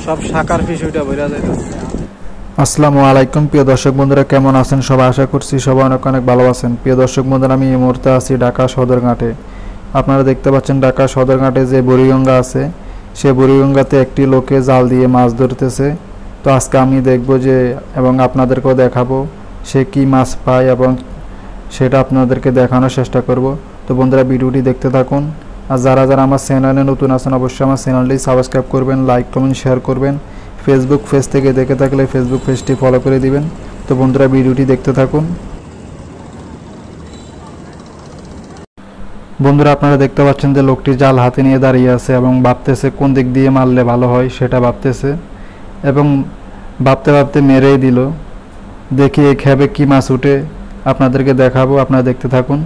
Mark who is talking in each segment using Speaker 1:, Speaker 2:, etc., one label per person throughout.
Speaker 1: সব শাকার ফিশ ওইটা বইরা যাইতেছে।
Speaker 2: আসসালামু আলাইকুম প্রিয় দর্শক বন্ধুরা, কেমন আছেন সবাই? আশা করছি সবাই অনেক অনেক ভালো আছেন। প্রিয় দর্শক বন্ধুরা, আমি এই মুহূর্তে আছি ঢাকা সদরঘাটে। আপনারা দেখতে পাচ্ছেন ঢাকা সদরঘাটে যে বুড়িগঙ্গা আছে, সেই বুড়িগঙ্গাতে একটি লোকে জাল দিয়ে মাছ ধরতেছে। তো আজকে আমি দেখব যে এবং আপনাদেরকেও দেখাবো সে কি মাছ পায় এবং সেটা আপনাদেরকে দেখানোর চেষ্টা করব। তো বন্ধুরা, ভিডিওটি দেখতে থাকুন। আর যারা যারা আমার চ্যানেলে নতুন আছেন অবশ্যই আমার চ্যানেলটি সাবস্ক্রাইব করবেন, লাইক কমেন্ট শেয়ার করবেন। ফেসবুক পেজ থেকে দেখে থাকলে ফেসবুক পেজটি ফলো করে দিবেন। তো বন্ধুরা, ভিডিওটি দেখতে থাকুন। বন্ধুরা, আপনারা দেখতে পাচ্ছেন যে লোকটি জাল হাতে নিয়ে দাঁড়িয়ে আছে এবং ভাবতেছে কোন দিক দিয়ে মারলে ভালো হয় সেটা ভাবতেছে এবং ভাবতে ভাবতে মেরেই দিল। দেখি এই খেবে কি মাছ উঠে আপনাদেরকে দেখাবো, আপনারা দেখতে থাকুন।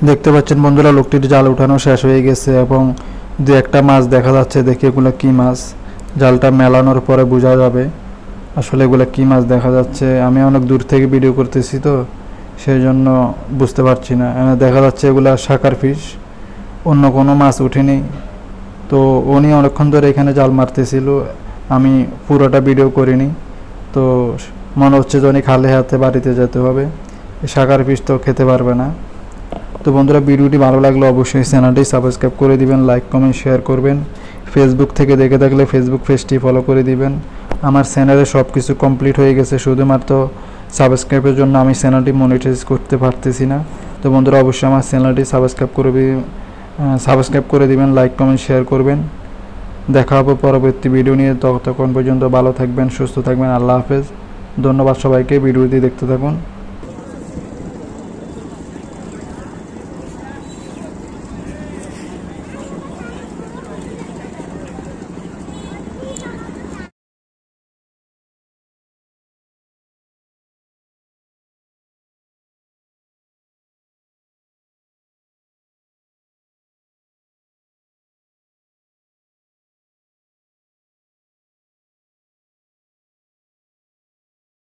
Speaker 2: দেখতে পাচ্ছেন বন্ধুরা, লোকটির জাল উঠানো শেষ হয়ে গেছে এবং দু একটা মাছ দেখা যাচ্ছে। দেখি এগুলো কি মাছ, জালটা মেলানোর পরে বোঝা যাবে আসলে এগুলো কি মাছ দেখা যাচ্ছে। আমি অনেক দূর থেকে ভিডিও করতেছি তো সেই জন্য বুঝতে পারছি না। দেখা যাচ্ছে এগুলা শাকার ফিশ, অন্য কোনো মাছ উঠেনি। তো উনি অনেকক্ষণ ধরে এখানে জাল মারতেছিল, আমি পুরোটা ভিডিও করিনি। তো মনে হচ্ছে যে উনি খালি হাতে বাড়িতে যেতে হবে, শাকার ফিশ তো খেতে পারবে না। তো বন্ধুরা, ভিডিওটি ভালো লাগলে অবশ্যই চ্যানেলটি সাবস্ক্রাইব করে দিবেন, লাইক কমেন্ট শেয়ার করবেন। ফেসবুক থেকে দেখে থাকলে ফেসবুক পেজটি ফলো করে দিবেন। আমার চ্যানেলে সব কিছু কমপ্লিট হয়ে গেছে, শুধুমাত্র সাবস্ক্রাইবের জন্য আমি চ্যানেলটি মনিটাইজ করতে পারতেছি না। তো বন্ধুরা, অবশ্যই আমার চ্যানেলটি সাবস্ক্রাইব করে দিবেন, লাইক কমেন্ট শেয়ার করবেন। দেখা হবে পরবর্তী ভিডিও নিয়ে। ততক্ষণ পর্যন্ত ভালো থাকবেন, সুস্থ থাকবেন। আল্লাহ হাফেজ। ধন্যবাদ সবাইকে, ভিডিওটি দেখতে থাকুন।